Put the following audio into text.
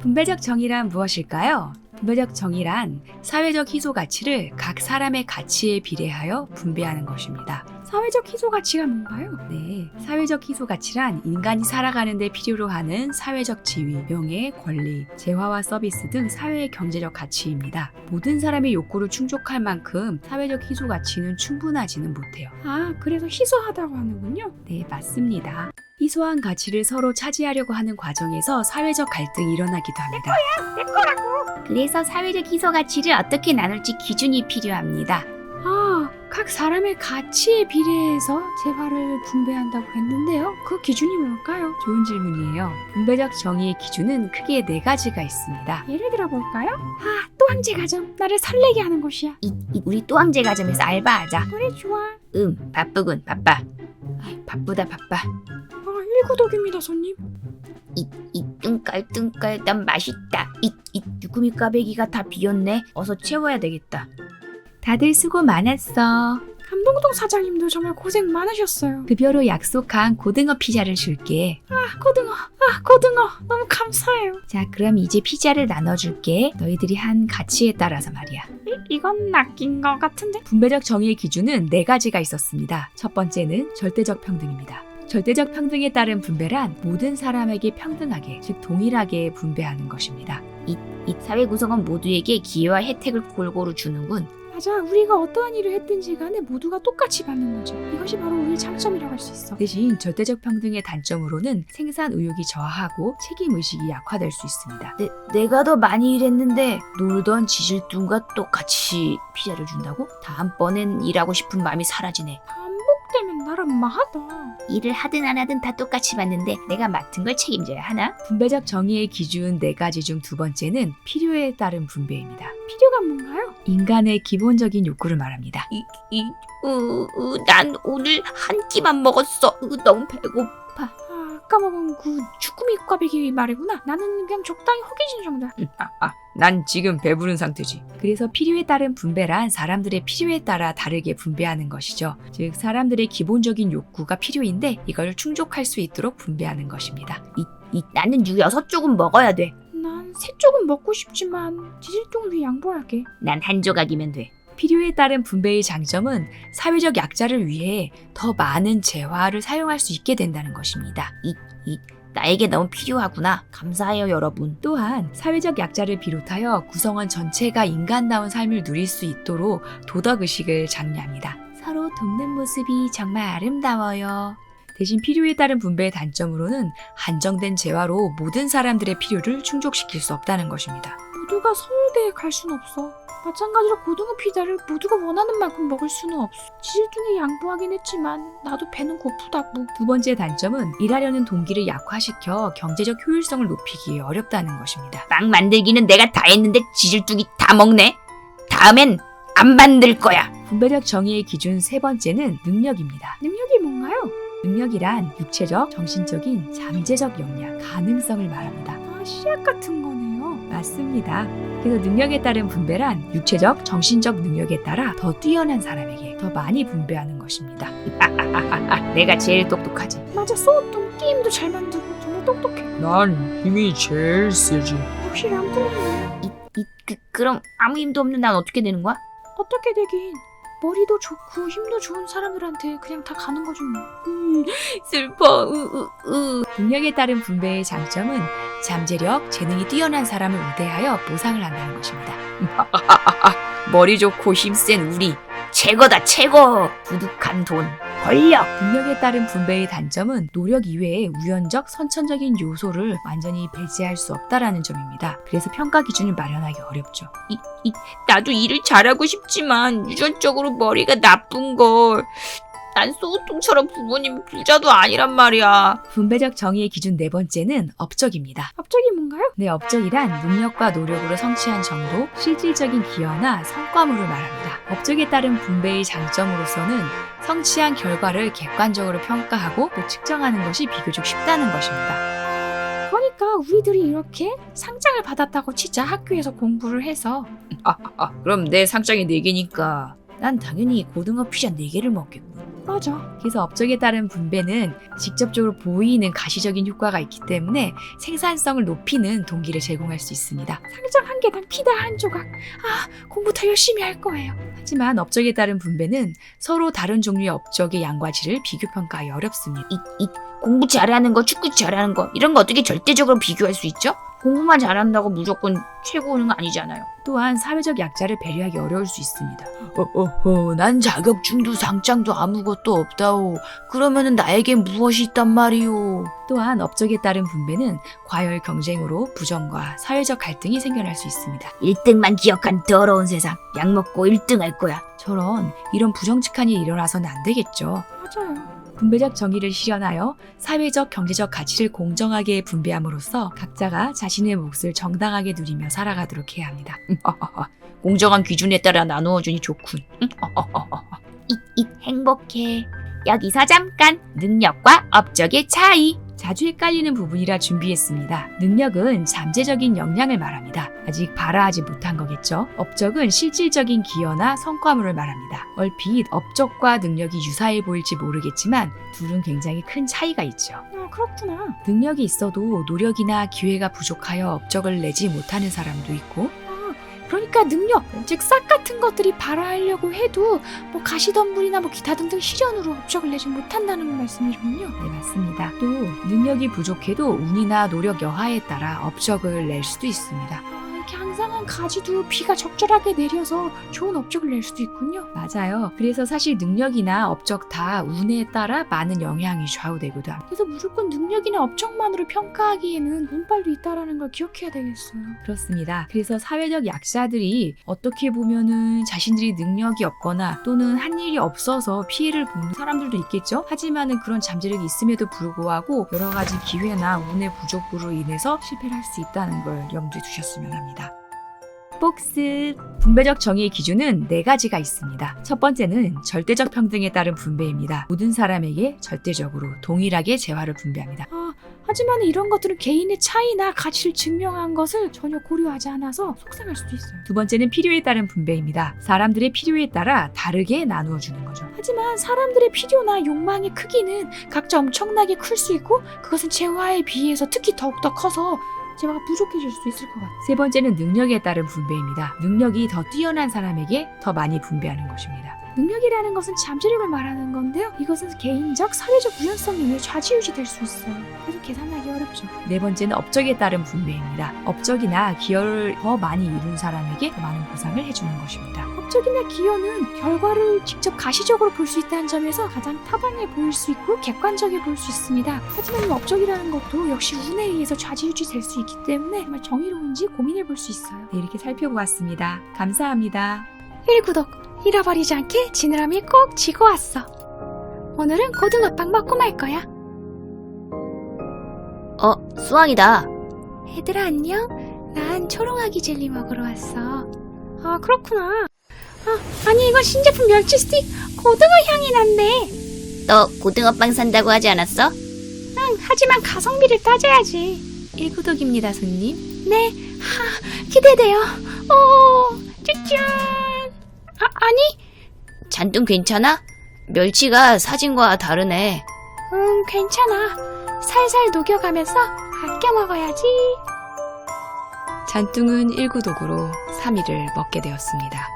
분배적 정의란 무엇일까요? 분배적 정의란 사회적 희소 가치를 각 사람의 가치에 비례하여 분배하는 것입니다. 사회적 희소 가치가 뭔가요? 네, 사회적 희소 가치란 인간이 살아가는 데 필요로 하는 사회적 지위, 명예, 권리, 재화와 서비스 등 사회의 경제적 가치입니다. 모든 사람의 욕구를 충족할 만큼 사회적 희소 가치는 충분하지는 못해요. 아, 그래서 희소하다고 하는군요. 네, 맞습니다. 희소한 가치를 서로 차지하려고 하는 과정에서 사회적 갈등이 일어나기도 합니다. 내 거라고. 그래서 사회적 희소 가치를 어떻게 나눌지 기준이 필요합니다. 아, 각 사람의 가치에 비례해서 재화를 분배한다고 했는데요. 그 기준이 뭘까요? 좋은 질문이에요. 분배적 정의의 기준은 크게 4가지가 있습니다. 예를 들어 볼까요? 아, 또 황제 가정. 나를 설레게 하는 곳이야. 우리 또 황제 가정에서 알바하자. 그래, 좋아. 바쁘군, 바빠. 바쁘다, 바빠. 아, 1구독입니다, 손님. 이 뚱깔뚱깔 난 맛있다. 이 두꾸미 꽈배기가 다 비었네. 어서 채워야 되겠다. 다들 수고 많았어. 감동동 사장님도 정말 고생 많으셨어요. 급여로 약속한 고등어 피자를 줄게. 고등어. 너무 감사해요. 자, 그럼 이제 피자를 나눠줄게. 너희들이 한 가치에 따라서 말이야. 이건 낚인 것 같은데? 분배적 정의의 기준은 4가지가 있었습니다. 첫 번째는 절대적 평등입니다. 절대적 평등에 따른 분배란 모든 사람에게 평등하게, 즉 동일하게 분배하는 것입니다. 이 사회 구성원 모두에게 기회와 혜택을 골고루 주는군. 맞아, 우리가 어떠한 일을 했든지 간에 모두가 똑같이 받는 거죠. 이것이 바로 우리의 장점이라고 할 수 있어. 대신 절대적 평등의 단점으로는 생산 의욕이 저하하고 책임 의식이 약화될 수 있습니다. 내가 더 많이 일했는데 놀던 지질뚱과 똑같이 피자를 준다고? 다음번엔 일하고 싶은 마음이 사라지네. 반복되면 나름 마하다. 일을 하든 안 하든 다 똑같이 받는데 내가 맡은 걸 책임져야 하나? 분배적 정의의 기준 4가지 중 2번째는 필요에 따른 분배입니다. 필요가 뭔가요? 인간의 기본적인 욕구를 말합니다. 난 오늘 한 끼만 먹었어. 너무 배고파. 아까 먹은 그 주꾸미 꽈배기 말이구나. 나는 그냥 적당히 허기진 정도야. 난 지금 배부른 상태지. 그래서 필요에 따른 분배란 사람들의 필요에 따라 다르게 분배하는 것이죠. 즉 사람들의 기본적인 욕구가 필요인데 이걸 충족할 수 있도록 분배하는 것입니다. 나는 6쪽은 먹어야 돼. 난 3쪽은 먹고 싶지만 지질뚱을 위해 양보할게. 난 한 조각이면 돼. 필요에 따른 분배의 장점은 사회적 약자를 위해 더 많은 재화를 사용할 수 있게 된다는 것입니다. 나에게 너무 필요하구나. 감사해요, 여러분. 또한 사회적 약자를 비롯하여 구성원 전체가 인간다운 삶을 누릴 수 있도록 도덕의식을 장려합니다. 서로 돕는 모습이 정말 아름다워요. 대신 필요에 따른 분배의 단점으로는 한정된 재화로 모든 사람들의 필요를 충족시킬 수 없다는 것입니다. 모두가 서울대에 갈 순 없어. 마찬가지로 고등어 피자를 모두가 원하는 만큼 먹을 수는 없어. 지질뚱에 양보하긴 했지만 나도 배는 고프다고. 2번째 단점은 일하려는 동기를 약화시켜 경제적 효율성을 높이기 어렵다는 것입니다. 빵 만들기는 내가 다 했는데 지질뚱이 다 먹네. 다음엔 안 만들 거야. 분배적 정의의 기준 3번째는 능력입니다. 능력이 뭔가요? 능력이란 육체적, 정신적인, 잠재적 역량, 가능성을 말합니다. 아, 씨앗 같은 거네요. 맞습니다. 그래서 능력에 따른 분배란 육체적, 정신적 능력에 따라 더 뛰어난 사람에게 더 많이 분배하는 것입니다. 내가 제일 똑똑하지. 맞아, 소우뚱 게임도 잘 만들고 정말 똑똑해. 난 힘이 제일 세지. 확실히 암틀리네. 그럼 아무 힘도 없는 난 어떻게 되는 거야? 어떻게 되긴. 머리도 좋고 힘도 좋은 사람들한테 그냥 다 가는 거지 뭐. 슬퍼. 능력에 따른 분배의 장점은 잠재력, 재능이 뛰어난 사람을 우대하여 보상을 한다는 것입니다. 머리 좋고 힘센 우리 최고다 최고. 두둑한 돈, 권력. 능력에 따른 분배의 단점은 노력 이외에 우연적, 선천적인 요소를 완전히 배제할 수 없다라는 점입니다. 그래서 평가 기준을 마련하기 어렵죠. 나도 일을 잘하고 싶지만 유전적으로 머리가 나쁜 걸. 난 소우뚱처럼 부모님 부자도 아니란 말이야. 분배적 정의의 기준 4번째는 업적입니다. 업적이 뭔가요? 네, 업적이란 능력과 노력으로 성취한 정도, 실질적인 기여나 성과물을 말합니다. 업적에 따른 분배의 장점으로서는 성취한 결과를 객관적으로 평가하고 또 측정하는 것이 비교적 쉽다는 것입니다. 그러니까 우리들이 이렇게 상장을 받았다고 치자. 학교에서 공부를 해서. 그럼 내 상장이 4개니까 난 당연히 고등어 피자 4개를 먹겠군. 맞아. 그래서 업적에 따른 분배는 직접적으로 보이는 가시적인 효과가 있기 때문에 생산성을 높이는 동기를 제공할 수 있습니다. 상장 한 개당 피자 한 조각. 공부 더 열심히 할 거예요. 하지만 업적에 따른 분배는 서로 다른 종류의 업적의 양과 질을 비교평가하기 어렵습니다. 공부 잘하는 거, 축구 잘하는 거 이런 거 어떻게 절대적으로 비교할 수 있죠? 공부만 잘한다고 무조건 최고는 아니잖아요. 또한 사회적 약자를 배려하기 어려울 수 있습니다. 난 자격증도 상장도 아무것도 없다오. 그러면은 나에겐 무엇이 있단 말이오. 또한 업적에 따른 분배는 과열 경쟁으로 부정과 사회적 갈등이 생겨날 수 있습니다. 1등만 기억한 더러운 세상. 약 먹고 1등 할 거야. 이런 부정직한 일이 일어나서는 안 되겠죠. 맞아요. 분배적 정의를 실현하여 사회적 경제적 가치를 공정하게 분배함으로써 각자가 자신의 몫을 정당하게 누리며 살아가도록 해야 합니다. 공정한 기준에 따라 나누어주니 좋군. 행복해. 여기서 잠깐 능력과 업적의 차이. 자주 헷갈리는 부분이라 준비했습니다. 능력은 잠재적인 역량을 말합니다. 아직 발화하지 못한 거겠죠? 업적은 실질적인 기여나 성과물을 말합니다. 얼핏 업적과 능력이 유사해 보일지 모르겠지만 둘은 굉장히 큰 차이가 있죠. 그렇구나. 능력이 있어도 노력이나 기회가 부족하여 업적을 내지 못하는 사람도 있고, 그러니까 능력, 즉 싹 같은 것들이 발화하려고 해도 뭐 가시덤불이나 뭐 기타 등등 시련으로 업적을 내지 못한다는 말씀이군요. 네, 맞습니다. 또 능력이 부족해도 운이나 노력 여하에 따라 업적을 낼 수도 있습니다. 이렇게 항상한 가지도 비가 적절하게 내려서 좋은 업적을 낼 수도 있군요. 맞아요. 그래서 사실 능력이나 업적 다 운에 따라 많은 영향이 좌우되기도 합니다. 그래서 무조건 능력이나 업적만으로 평가하기에는 운빨도 있다라는 걸 기억해야 되겠어요. 그렇습니다. 그래서 사회적 약자들이 어떻게 보면은 자신들이 능력이 없거나 또는 한 일이 없어서 피해를 보는 사람들도 있겠죠. 하지만은 그런 잠재력이 있음에도 불구하고 여러 가지 기회나 운의 부족으로 인해서 실패를 할 수 있다는 걸 염두에 두셨으면 합니다. 복습! 분배적 정의의 기준은 4가지가 있습니다. 첫 번째는 절대적 평등에 따른 분배입니다. 모든 사람에게 절대적으로 동일하게 재화를 분배합니다. 하지만 이런 것들은 개인의 차이나 가치를 증명한 것을 전혀 고려하지 않아서 속상할 수도 있어요. 두 번째는 필요에 따른 분배입니다. 사람들의 필요에 따라 다르게 나누어 주는 거죠. 하지만 사람들의 필요나 욕망의 크기는 각자 엄청나게 클 수 있고 그것은 재화에 비해서 특히 더욱더 커서 재화가 부족해질 수도 있을 것 같아요. 세 번째는 능력에 따른 분배입니다. 능력이 더 뛰어난 사람에게 더 많이 분배하는 것입니다. 능력이라는 것은 잠재력을 말하는 건데요. 이것은 개인적, 사회적 유연성에 의해 좌지우지될 수 있어요. 그래서 계산하기 어렵죠. 네 번째는 업적에 따른 분배입니다. 업적이나 기여를 더 많이 이룬 사람에게 더 많은 보상을 해주는 것입니다. 업적이나 기여는 결과를 직접 가시적으로 볼 수 있다는 점에서 가장 타당해 보일 수 있고 객관적이게 볼 수 있습니다. 하지만 이 업적이라는 것도 역시 운에 의해서 좌지우지될 수 있기 때문에 정말 정의로운지 고민해 볼 수 있어요. 네, 이렇게 살펴보았습니다. 감사합니다. 1구독 잃어버리지 않게 지느러미 꼭 쥐고 왔어. 오늘은 고등어빵 먹고 말 거야. 수학이다. 얘들아 안녕? 난 초롱아기 젤리 먹으러 왔어. 그렇구나. 아니 이건 신제품 멸치 스틱 고등어 향이 난대. 너 고등어빵 산다고 하지 않았어? 하지만 가성비를 따져야지. 1구독입니다, 손님. 네, 기대돼요. 쭈쭈. 아니? 잔뜩 괜찮아? 멸치가 사진과 다르네. 괜찮아. 살살 녹여가면서 아껴 먹어야지. 잔뚱은 1구독으로 3일을 먹게 되었습니다.